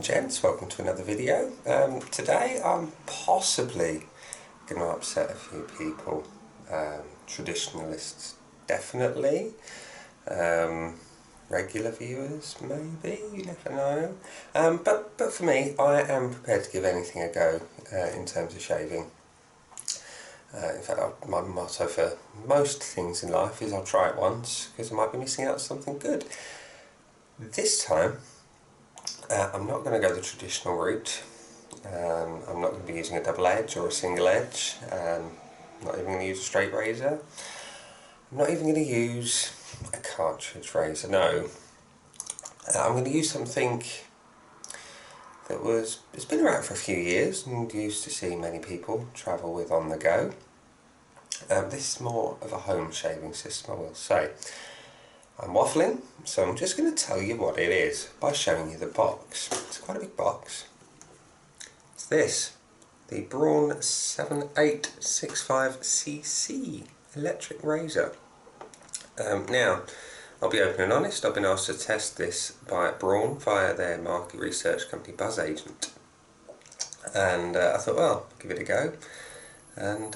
gents, welcome to another video. Today I'm possibly going to upset a few people. Traditionalists definitely, regular viewers maybe, you never know. But for me, I am prepared to give anything a go in terms of shaving. In fact, my motto for most things in life is I'll try it once because I might be missing out on something good. This time I'm not going to go the traditional route. I'm not going to be using a double edge or a single edge. I'm not even going to use a straight razor. I'm not even going to use a cartridge razor, no. I'm going to use something that it's been around for a few years and used to see many people travel with on the go. This is more of a home shaving system, I will say. I'm waffling, so I'm just going to tell you what it is by showing you the box. It's quite a big box. It's this, the Braun 7865cc electric razor. Now, I'll be open and honest, I've been asked to test this by Braun via their market research company Buzz Agent. And I thought, well, give it a go. And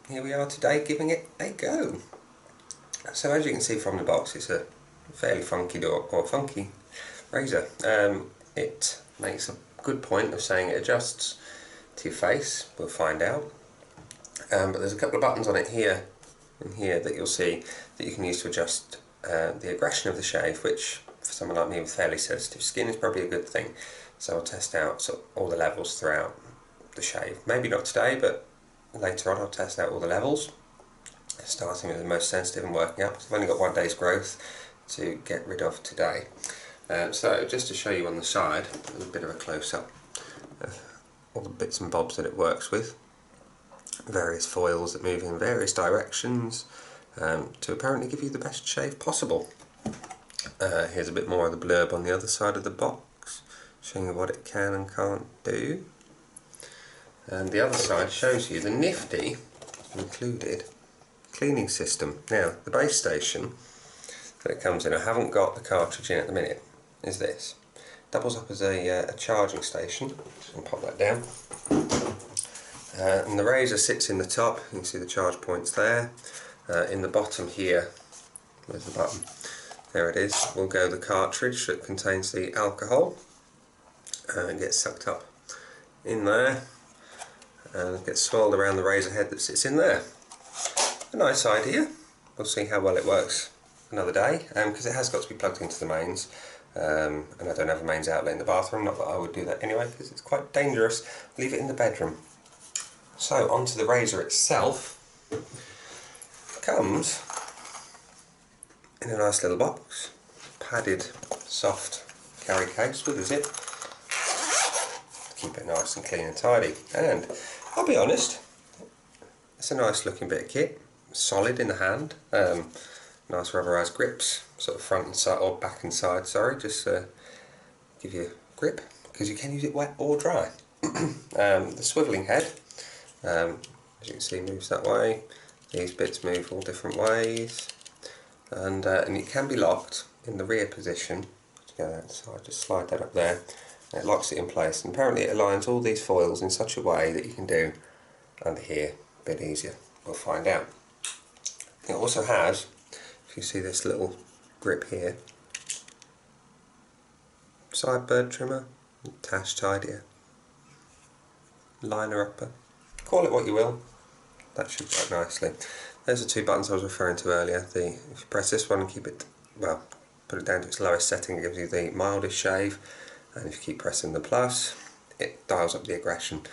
here we are today giving it a go. So as you can see from the box, it's a fairly funky funky razor. It makes a good point of saying it adjusts to your face. We'll find out. But there's a couple of buttons on it here and here that you'll see that you can use to adjust the aggression of the shave, which for someone like me with fairly sensitive skin is probably a good thing. So I'll test out all the levels throughout the shave. Maybe not today, but later on I'll test out all the levels, starting with the most sensitive and working up, because I've only got 1 day's growth to get rid of today. So just to show you on the side, a bit of a close-up of all the bits and bobs that it works with. Various foils that move in various directions to apparently give you the best shave possible. Here's a bit more of the blurb on the other side of the box, showing you what it can and can't do. And the other side shows you the nifty included cleaning system. Now, the base station that it comes in, I haven't got the cartridge in at the minute, is this. Doubles up as a charging station. I'll pop that down. And the razor sits in the top, you can see the charge points there. In the bottom here, where's the button? There it is, will go the cartridge that contains the alcohol. It gets sucked up in there and gets swirled around the razor head that sits in there. A nice idea. We'll see how well it works another day, because it has got to be plugged into the mains, and I don't have a mains outlet in the bathroom. Not that I would do that anyway, because it's quite dangerous. Leave it in the bedroom. So onto the razor itself. It comes in a nice little box, padded, soft carry case with a zip. Keep it nice and clean and tidy. And I'll be honest, it's a nice looking bit of kit. Solid in the hand, nice rubberized grips, sort of front and side, or back and side, sorry, just give you grip, because you can use it wet or dry. The swivelling head, as you can see, moves that way. These bits move all different ways, and it can be locked in the rear position. So I just slide that up there, and it locks it in place, and apparently it aligns all these foils in such a way that you can do under here a bit easier. We'll find out. It also has, if you see this little grip here, side bird trimmer, tash tidier, liner upper, call it what you will, that should work nicely. There's the two buttons I was referring to earlier. If you press this one and keep it, well, put it down to its lowest setting, it gives you the mildest shave, and if you keep pressing the plus, it dials up the aggression.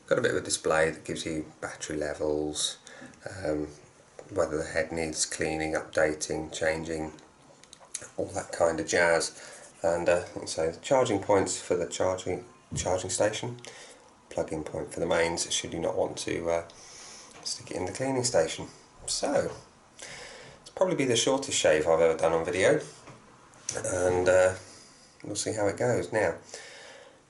Got a bit of a display that gives you battery levels, whether the head needs cleaning, updating, changing, all that kind of jazz. And so the charging points for the charging station, plug-in point for the mains, should you not want to stick it in the cleaning station. So it's probably be the shortest shave I've ever done on video, and we'll see how it goes. Now,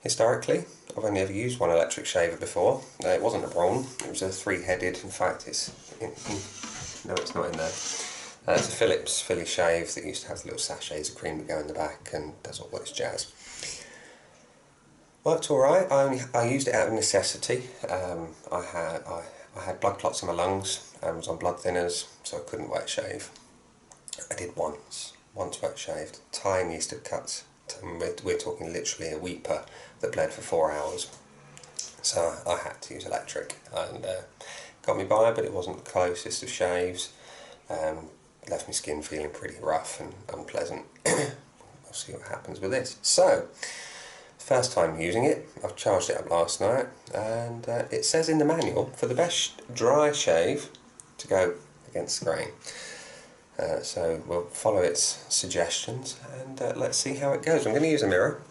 historically, I've only ever used one electric shaver before. It wasn't a Braun, it was a three-headed. In fact, no, it's not in there. It's a Philips Philly shave that used to have the little sachets of cream that go in the back and does all this jazz. Worked all right. I used it out of necessity. I had blood clots in my lungs. I was on blood thinners, so I couldn't wet shave. I did once wet shaved, tiniest of cuts. We're talking literally a weeper that bled for 4 hours. So I had to use electric, and got me by, but it wasn't the closest of shaves. Left my skin feeling pretty rough and unpleasant. We'll see what happens with this. So, first time using it, I've charged it up last night, and it says in the manual for the best dry shave to go against the grain. So we'll follow its suggestions, and let's see how it goes. I'm going to use a mirror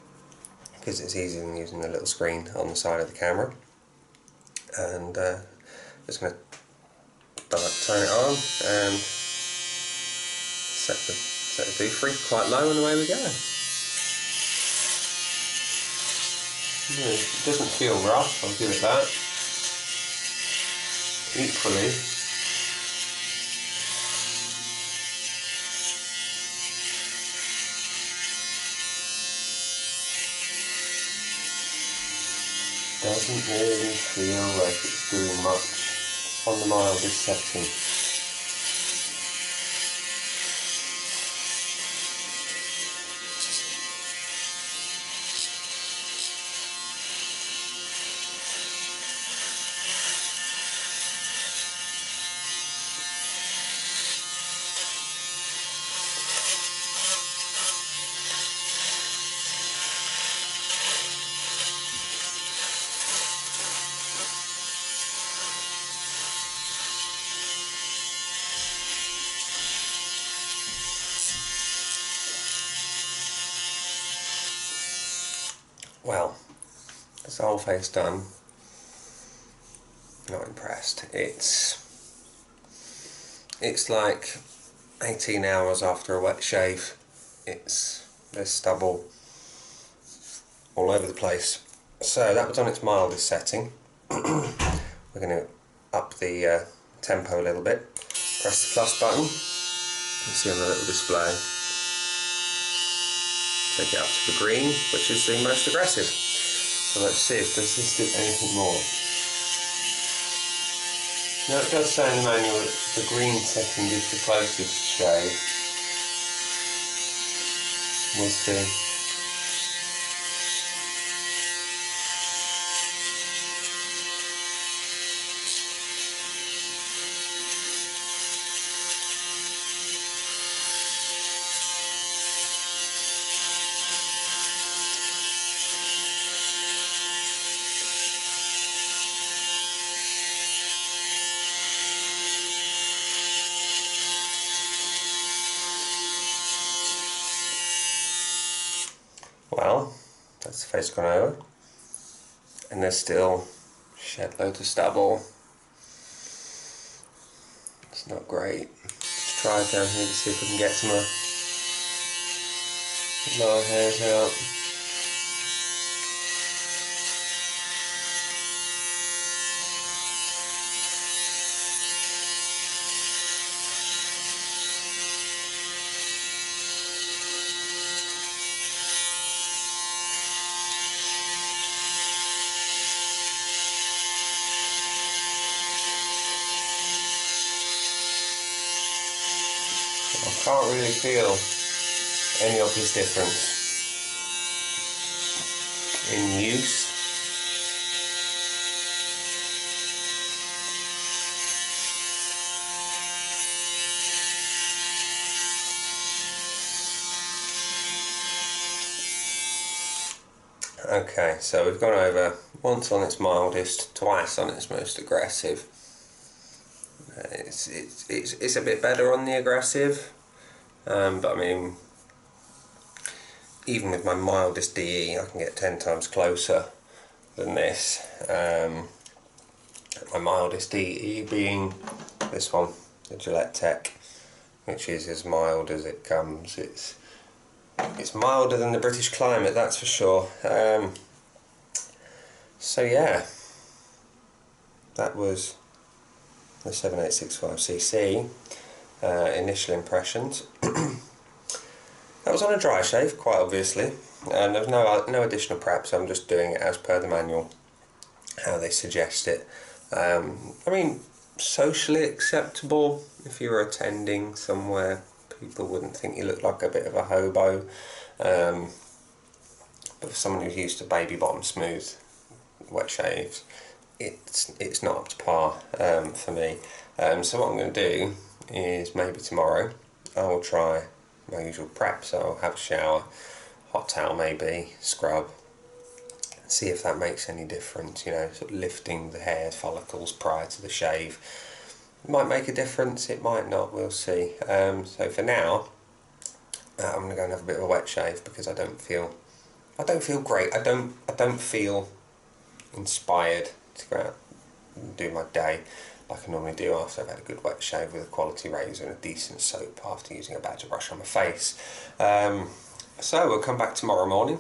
because it's easier than using the little screen on the side of the camera, and just going to turn it on and set the dew free quite low, and away we go. It doesn't feel rough, I'll give it that. Equally, doesn't really feel like it's doing much on the mildest setting. Well, it's the whole face done. Not impressed. It's like 18 hours after a wet shave. There's stubble all over the place. So that was on its mildest setting. We're going to up the tempo a little bit. Press the plus button. You see on the little display. Take it up to the green, which is the most aggressive. So let's see if does this do anything more. Now it does say in the manual that the green setting is the closest shade. We'll see. Well, that's the face gone over, and there's still shed loads of stubble. It's not great. Let's try it down here to see if we can get some lower hairs out. I can't really feel any obvious difference in use. Okay, so we've gone over once on its mildest, twice on its most aggressive. It's a bit better on the aggressive. But I mean, even with my mildest DE, I can get 10 times closer than this. My mildest DE being this one, the Gillette Tech, which is as mild as it comes. It's milder than the British climate, that's for sure. So yeah, that was the 7865cc. Initial impressions. That was on a dry shave, quite obviously, and there's no additional prep, so I'm just doing it as per the manual, how they suggest it. I mean, socially acceptable if you were attending somewhere. People wouldn't think you look like a bit of a hobo. But for someone who's used to baby bottom smooth wet shaves, it's not up to par for me. So what I'm going to do is maybe tomorrow I will try my usual prep. So I'll have a shower, hot towel maybe, scrub, see if that makes any difference, you know, sort of lifting the hair follicles prior to the shave. It might make a difference, it might not, we'll see. So for now, I'm going to go and have a bit of a wet shave because I don't feel great. I don't feel inspired to go out and do my day like I normally do after I've had a good wet shave with a quality razor and a decent soap after using a badger brush on my face. So we'll come back tomorrow morning.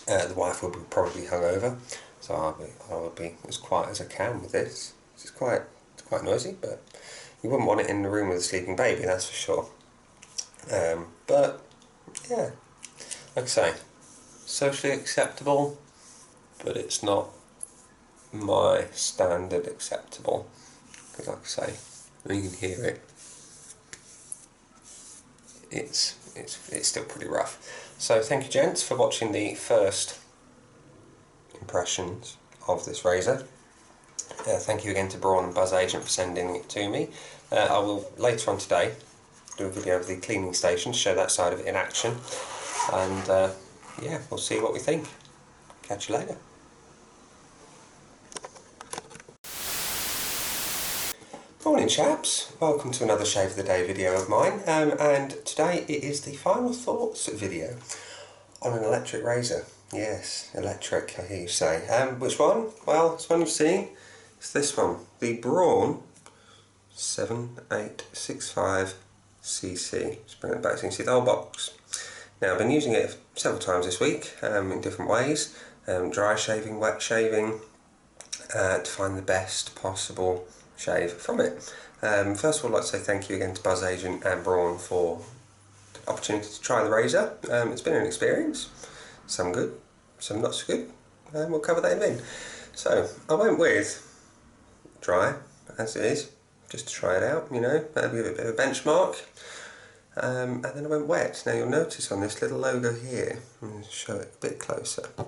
The wife will be probably hungover, so I will be as quiet as I can with this. It's quite noisy, but you wouldn't want it in the room with a sleeping baby, that's for sure. But yeah, like I say, socially acceptable, but it's not my standard acceptable, because like I say, when you can hear it, it's still pretty rough. So thank you, gents, for watching the first impressions of this razor. Thank you again to Braun and Buzz Agent for sending it to me. I will later on today do a video of the cleaning station to show that side of it in action, and yeah, we'll see what we think. Catch you later. Morning, chaps. Welcome to another Shave of the Day video of mine, and today it is the final thoughts video on an electric razor. Yes, electric, I hear you say. Which one? Well, it's one you've seen. It's this one, the Braun 7865cc. Just bring it back so you can see the whole box. Now, I've been using it several times this week in different ways, dry shaving, wet shaving, to find the best possible shave from it. First of all, I'd like to say thank you again to Buzz Agent and Braun for the opportunity to try the razor. It's been an experience, some good, some not so good, and we'll cover that in a minute. So, I went with dry, as it is, just to try it out, you know, maybe give it a bit of a benchmark. And then I went wet. Now you'll notice on this little logo here, I'm going to show it a bit closer, it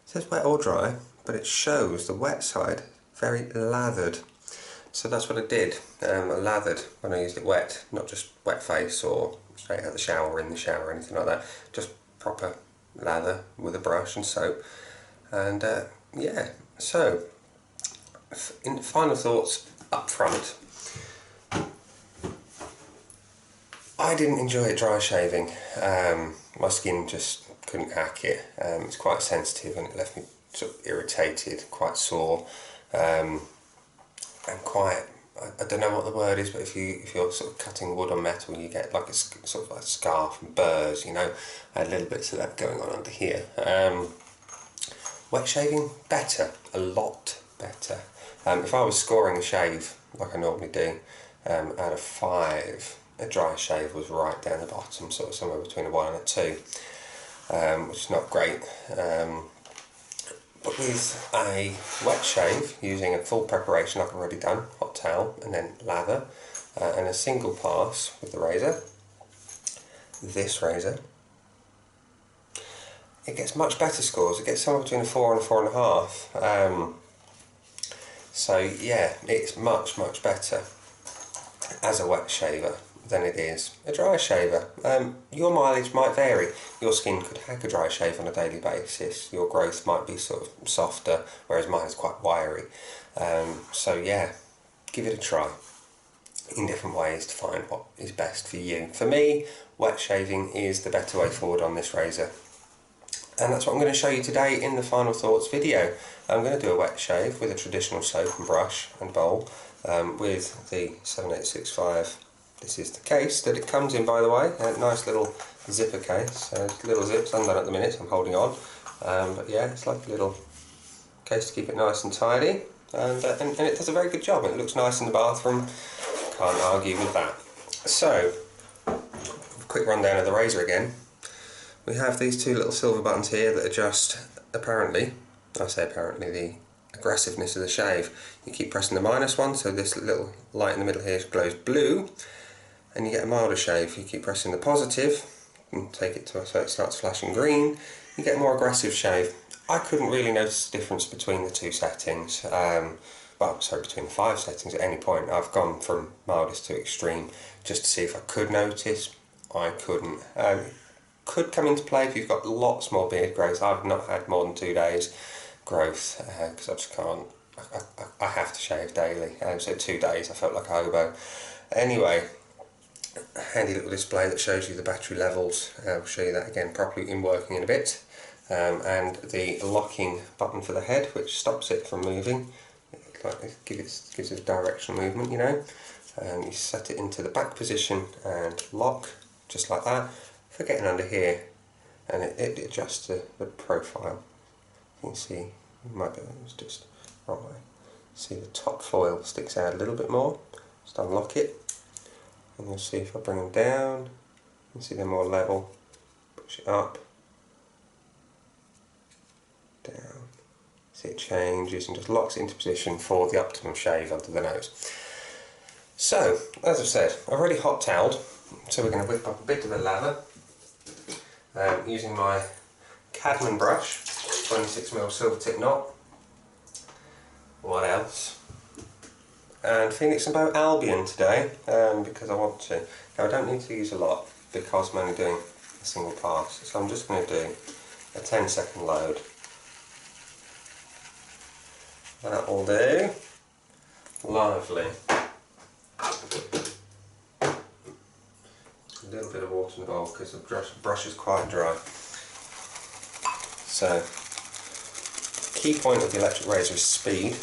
says wet or dry, but it shows the wet side very lathered. So that's what I did. I lathered when I used it wet, not just wet face or straight out the shower or in the shower or anything like that, just proper lather with a brush and soap. And yeah, so in final thoughts up front, I didn't enjoy it dry shaving. My skin just couldn't hack it. It's quite sensitive and it left me sort of irritated, quite sore, and quite, I don't know what the word is, but if you're sort of cutting wood or metal, you get like a sort of like scarf and burrs, you know. I had little bits of that going on under here. Wet shaving, better, a lot better. If I was scoring a shave like I normally do, out of 5, a dry shave was right down the bottom, sort of somewhere between a 1 and a 2, which is not great. But with a wet shave, using a full preparation like I've already done, hot towel and then lather, and a single pass with the razor, this razor, it gets much better scores. It gets somewhere between a 4 and a 4.5. So yeah, it's much better as a wet shaver than it is a dry shaver. Your mileage might vary. Your skin could hack a dry shave on a daily basis. Your growth might be sort of softer, whereas mine is quite wiry. So yeah, give it a try in different ways to find what is best for you. For me, wet shaving is the better way forward on this razor. And that's what I'm going to show you today in the final thoughts video. I'm going to do a wet shave with a traditional soap and brush and bowl, with the 7865. This is the case that it comes in, by the way, a nice little zipper case. Little zips undone at the minute, I'm holding on. But yeah, it's like a little case to keep it nice and tidy. And it does a very good job. It looks nice in the bathroom, can't argue with that. So, quick rundown of the razor again. we have these two little silver buttons here that adjust, apparently, I say apparently, the aggressiveness of the shave. You keep pressing the minus one, so this little light in the middle here glows blue, and you get a milder shave. You keep pressing the positive, and take it to so it starts flashing green, you get a more aggressive shave. I couldn't really notice the difference between the two settings, well, sorry, between the 5 settings at any point. I've gone from mildest to extreme just to see if I could notice. I couldn't. Could come into play if you've got lots more beard growth. I've not had more than 2 days growth because I just can't. I have to shave daily, so 2 days I felt like a hobo. Anyway, handy little display that shows you the battery levels. I'll show you that again properly in working in a bit. And the locking button for the head, which stops it from moving. It gives it a directional movement, you know. You set it into the back position and lock, just like that. For getting under here, and it adjusts the profile. You can see, you might be able to just wrong way. See the top foil sticks out a little bit more. Just unlock it, and you'll see if I bring them down, you can see they're more level. Push it up, down. See it changes and just locks it into position for the optimum shave under the nose. So, as I've said, I've already hot toweled, so we're going to whip up a bit of a lather. Using my Cadman brush, 26mm silver tip knot. What else? And Phoenix and Bow Albion today, because I want to. Now I don't need to use a lot because I'm only doing a single pass, so I'm just going to do a 10-second load. That will do. Lovely. A little bit of water in the bowl because the brush is quite dry. So, key point of the electric razor is speed.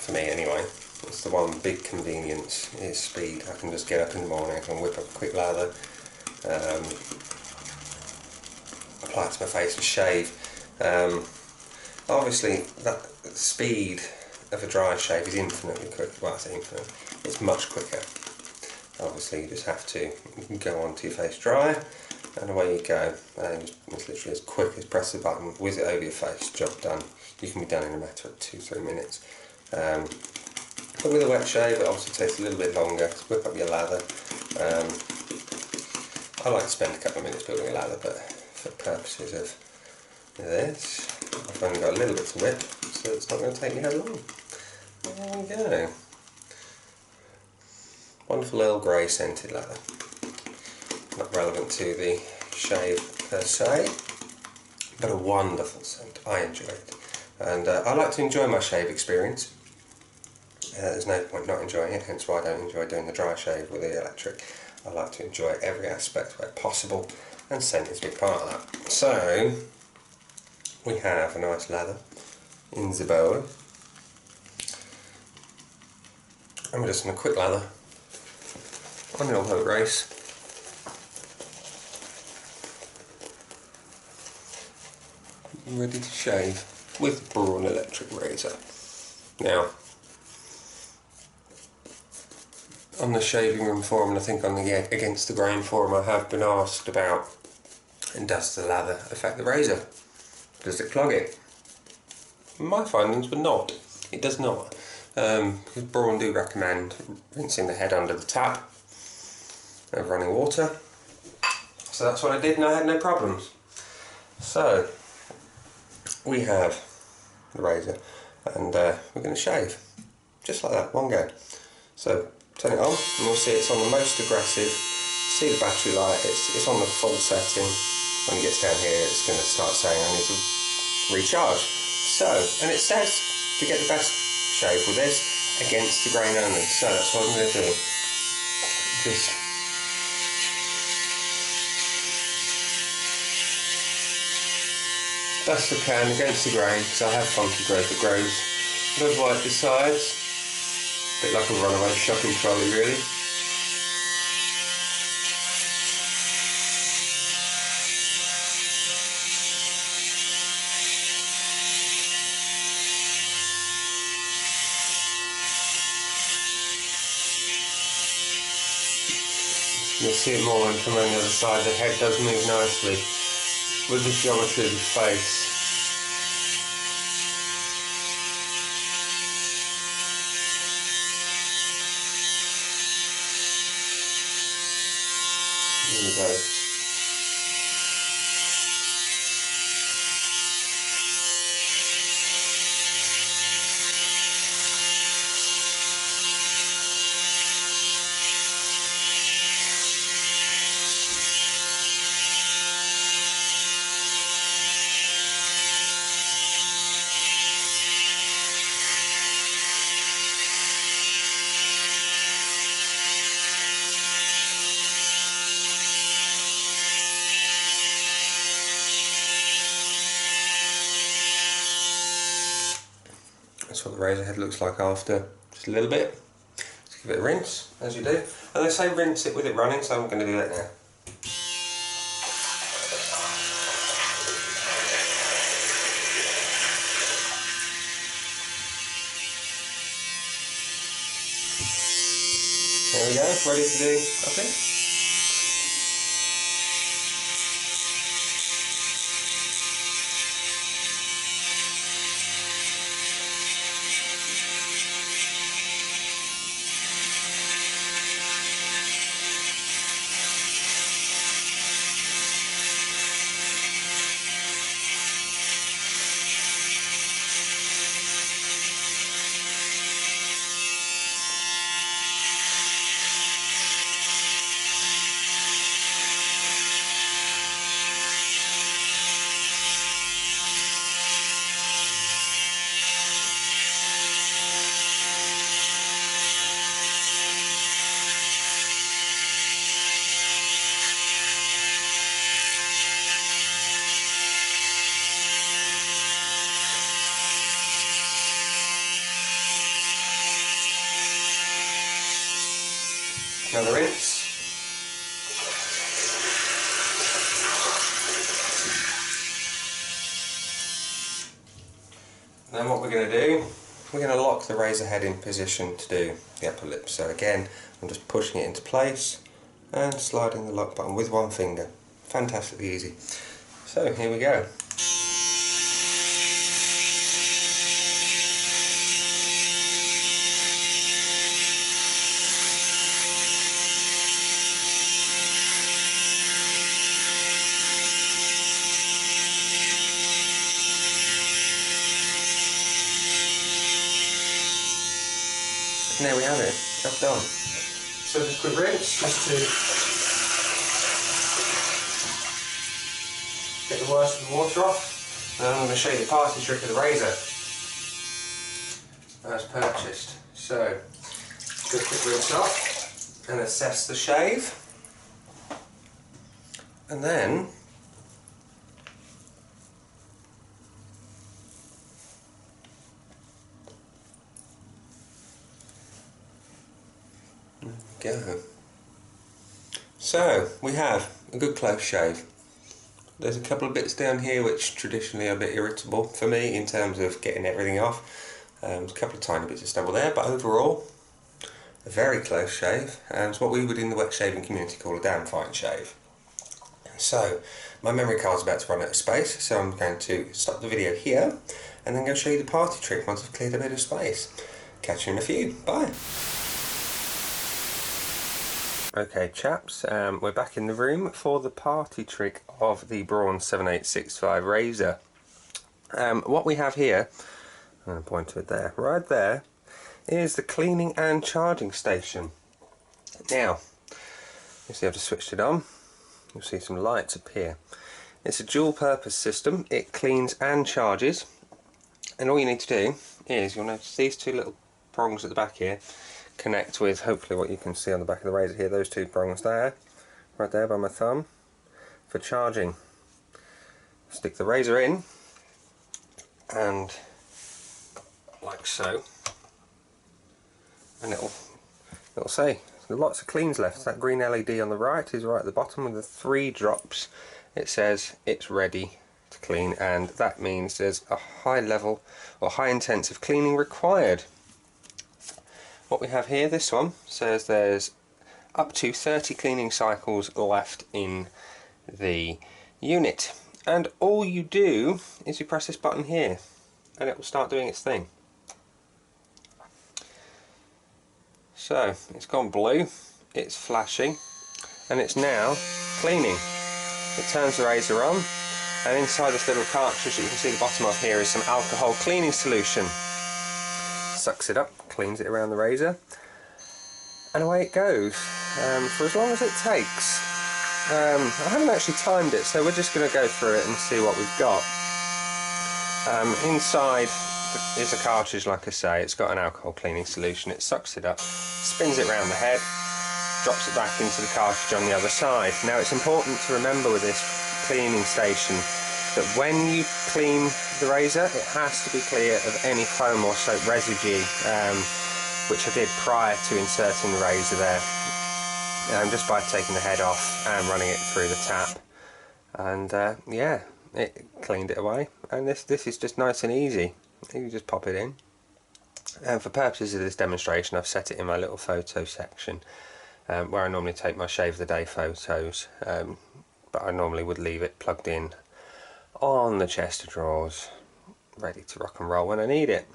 For me anyway, it's the one big convenience is speed. I can just get up in the morning, I can whip up a quick lather, apply it to my face and shave. Obviously, that speed of a dry shave is infinitely quicker. Well, I say infinite. It's much quicker. Obviously, you just have to go onto your face dry, and away you go. And it's literally as quick as press the button, whiz it over your face, job done. You can be done in a matter of 2-3 minutes. But with a wet shave, it obviously takes a little bit longer to whip up your lather. I like to spend a couple of minutes building a lather, but for purposes of this, I've only got a little bit to whip, so it's not going to take me that long. There we go. Wonderful Earl Grey scented lather. Not relevant to the shave per se, but a wonderful scent. I enjoy it. And I like to enjoy my shave experience. There's no point not enjoying it, hence why I don't enjoy doing the dry shave with the electric. I like to enjoy every aspect where possible, and scent is a big part of that. So, we have a nice lather in the bowl. And we're just going to quick lather on the old boat race. Ready to shave with the Braun electric razor. Now, on the shaving room forum, and I think on the Against the Grain forum, I have been asked about, and does the lather affect the razor? Does it clog it? My findings were not. It does not. Because Braun do recommend rinsing the head under the tap of running water. So that's what I did, and I had no problems. So, we have the razor, and we're going to shave. Just like that, one go. So, turn it on, and you'll see it's on the most aggressive. See the battery light, it's on the full setting. When it gets down here, it's going to start saying I need to recharge. So, and it says to get the best shave with this, against the grain only. So that's what I'm going to do. Just best I can against the grain, because I have funky growth that grows above white besides. A bit like a runaway shopping trolley, really. You'll see it more when from on the other side. The head does move nicely with the geometry of the face. There you go. That's what the razor head looks like after. Just a little bit. Just give it a rinse, as you do. And they say rinse it with it running, so I'm going to do that now. There we go, ready to do nothing. Another rinse. Then what we're going to do, we're going to lock the razor head in position to do the upper lip. So again, I'm just pushing it into place and sliding the lock button with one finger. Fantastically easy. So here we go. And there we have it, that's done. So just a quick rinse, just to get the worst of the water off. And I'm going to show you the party trick of the razor as purchased. So, do a quick rinse off and assess the shave. And then go. So we have a good close shave. There's a couple of bits down here which traditionally are a bit irritable for me in terms of getting everything off. There's a couple of tiny bits of stubble there, but overall a very close shave, and it's what we would in the wet shaving community call a damn fine shave. So my memory card's about to run out of space, so I'm going to stop the video here and then go show you the party trick once I've cleared a bit of space. Catch you in a few. Bye. Okay chaps, we're back in the room for the party trick of the Braun 7865 razor. What we have here, I'm going to point to it there, right there, is the cleaning and charging station. Now, you see I've just switched it on, you'll see some lights appear. It's a dual purpose system, it cleans and charges, and all you need to do is, you'll notice these two little prongs at the back here connect with hopefully what you can see on the back of the razor here, those two prongs there, right there by my thumb, for charging. Stick the razor in and like so, and it'll say there's lots of cleans left. That green LED on the right is right at the bottom with the 3 drops. It says it's ready to clean, and that means there's a high level or high intensive cleaning required. What we have here, this one says there's up to 30 cleaning cycles left in the unit, and all you do is you press this button here and it will start doing its thing. So it's gone blue, it's flashing, and it's now cleaning. It turns the razor on, and inside this little cartridge that you can see the bottom of here is some alcohol cleaning solution. Sucks it up, cleans it around the razor, and away it goes for as long as it takes. I haven't actually timed it, so we're just going to go through it and see what we've got. Inside is a cartridge, like I say. It's got an alcohol cleaning solution. It sucks it up, spins it around the head, drops it back into the cartridge on the other side. Now it's important to remember with this cleaning station that when you clean the razor, it has to be clear of any foam or soap residue, which I did prior to inserting the razor there, just by taking the head off and running it through the tap. And yeah, it cleaned it away, and this is just nice and easy. You just pop it in, and for purposes of this demonstration I've set it in my little photo section where I normally take my shave of the day photos, but I normally would leave it plugged in on the chest of drawers, ready to rock and roll when I need it.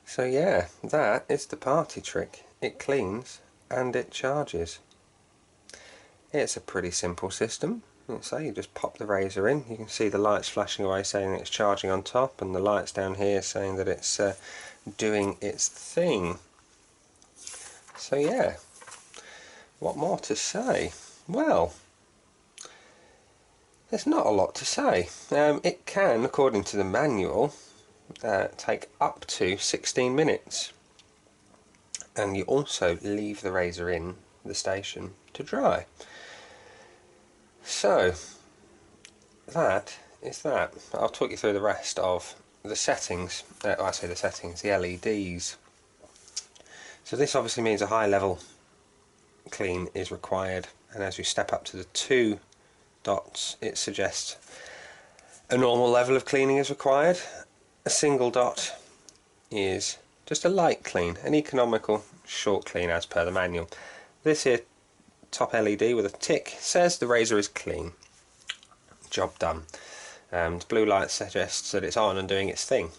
So yeah, that is the party trick. It cleans and it charges. It's a pretty simple system. So you just pop the razor in, you can see the lights flashing away saying that it's charging on top, and the lights down here saying that it's doing its thing. So yeah, what more to say? Well, there's not a lot to say. It can, according to the manual, take up to 16 minutes, and you also leave the razor in the station to dry. So that is that. I'll talk you through the rest of the settings. I say the settings, the LEDs. So this obviously means a high level clean is required, and as you step up to the 2 dots it suggests a normal level of cleaning is required. A single dot is just a light clean, an economical short clean as per the manual. This here top LED with a tick says the razor is clean. Job done. The blue light suggests that it's on and doing its thing.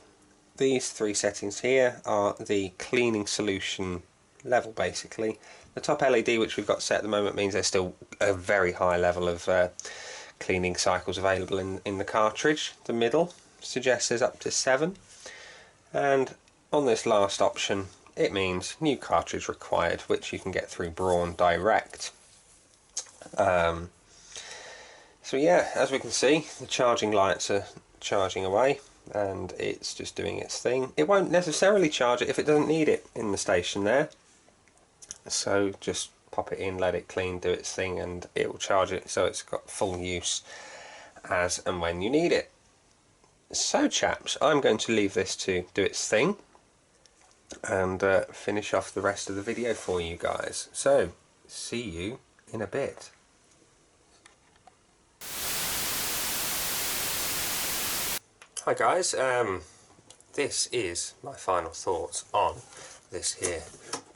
These 3 settings here are the cleaning solution level basically. The top LED, which we've got set at the moment, means there's still a very high level of cleaning cycles available in the cartridge. The middle suggests there's up to 7, and on this last option it means new cartridge required, which you can get through Braun direct. So yeah, as we can see, the charging lights are charging away and it's just doing its thing. It won't necessarily charge it if it doesn't need it in the station there, so just pop it in, let it clean, do its thing, and it will charge it so it's got full use as and when you need it. So chaps, I'm going to leave this to do its thing and finish off the rest of the video for you guys. So see you in a bit. Hi guys, this is my final thoughts on this here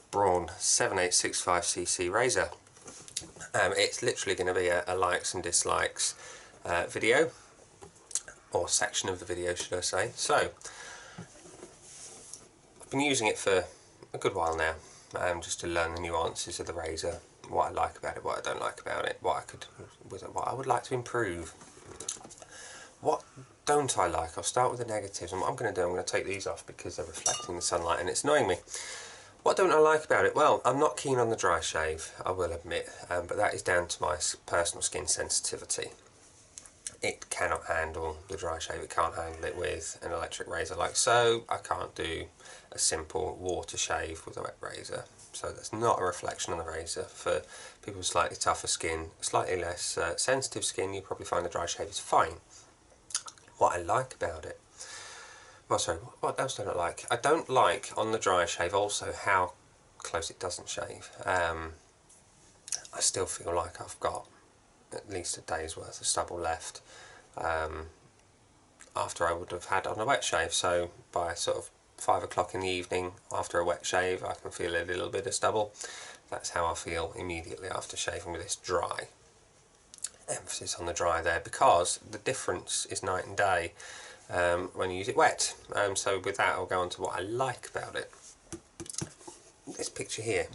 Braun 7865cc razor. It's literally going to be a likes and dislikes video, or section of the video should I say. So I've been using it for a good while now, just to learn the nuances of the razor, what I like about it, what I don't like about it, what I would like to improve. What don't I like? I'll start with the negatives, and what I'm going to do, I'm going to take these off because they're reflecting the sunlight and it's annoying me. What don't I like about it? Well, I'm not keen on the dry shave, I will admit, but that is down to my personal skin sensitivity. It cannot handle the dry shave, it can't handle it with an electric razor like so. I can't do a simple water shave with a wet razor, so that's not a reflection on the razor. For people with slightly tougher skin, slightly less sensitive skin, you probably find the dry shave is fine. What I like about it, well sorry, what else don't I like? I don't like on the dry shave also how close it doesn't shave. I still feel like I've got at least a day's worth of stubble left after I would have had on a wet shave, so by sort of 5 o'clock in the evening after a wet shave, I can feel a little bit of stubble. That's how I feel immediately after shaving with this dry. Emphasis on the dry there, because the difference is night and day when you use it wet. So with that, I'll go on to what I like about it. This picture here,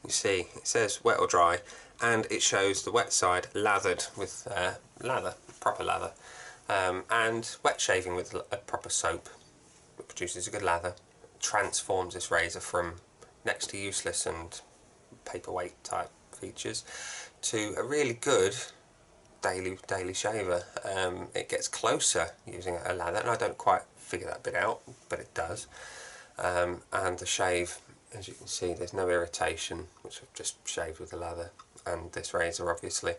you see it says wet or dry, and it shows the wet side lathered with lather, proper lather, and wet shaving with a proper soap that produces a good lather, transforms this razor from next to useless and paperweight type features to a really good daily shaver. It gets closer using a lather, and I don't quite figure that bit out, but it does. And the shave, as you can see, there's no irritation, which I've just shaved with the lather, and this razor obviously.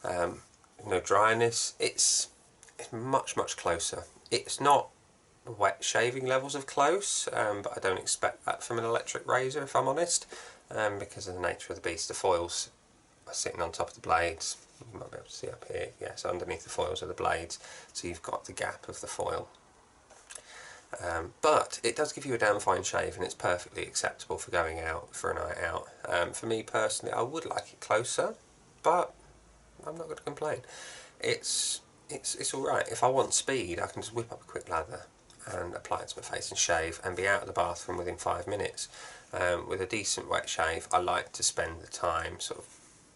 No dryness. It's much closer. It's not wet shaving levels of close, but I don't expect that from an electric razor, if I'm honest, because of the nature of the beast. The foils are sitting on top of the blades. You might be able to see up here. Yes, underneath the foils are the blades, so you've got the gap of the foil. But it does give you a damn fine shave, and it's perfectly acceptable for going out for a night out. For me personally, I would like it closer, but I'm not going to complain. It's alright. If I want speed, I can just whip up a quick lather and apply it to my face and shave, and be out of the bathroom within 5 minutes. With a decent wet shave, I like to spend the time sort of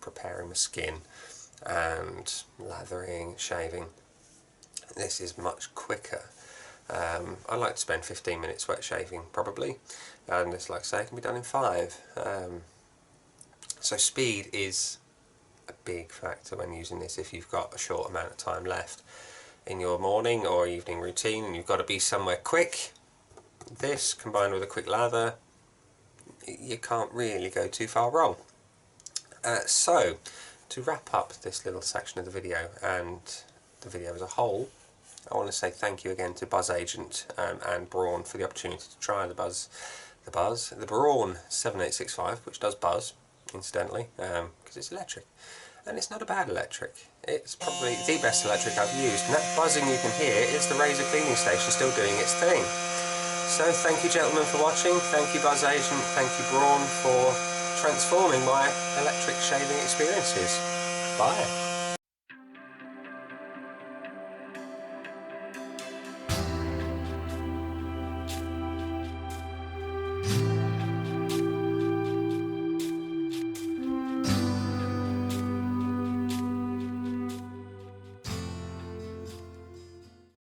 preparing my skin and lathering, shaving. This is much quicker. I like to spend 15 minutes wet shaving probably, and it's like I say, it can be done in 5. So speed is a big factor when using this if you've got a short amount of time left in your morning or evening routine and you've got to be somewhere quick. This combined with a quick lather, you can't really go too far wrong. So to wrap up this little section of the video and the video as a whole, I want to say thank you again to Buzz Agent and Braun for the opportunity to try the Braun 7865, which does buzz, incidentally, because it's electric. And it's not a bad electric. It's probably the best electric I've used, and that buzzing you can hear is the razor cleaning station still doing its thing. So thank you gentlemen for watching, thank you Buzz Agent, thank you Braun for transforming my electric shaving experiences. Bye.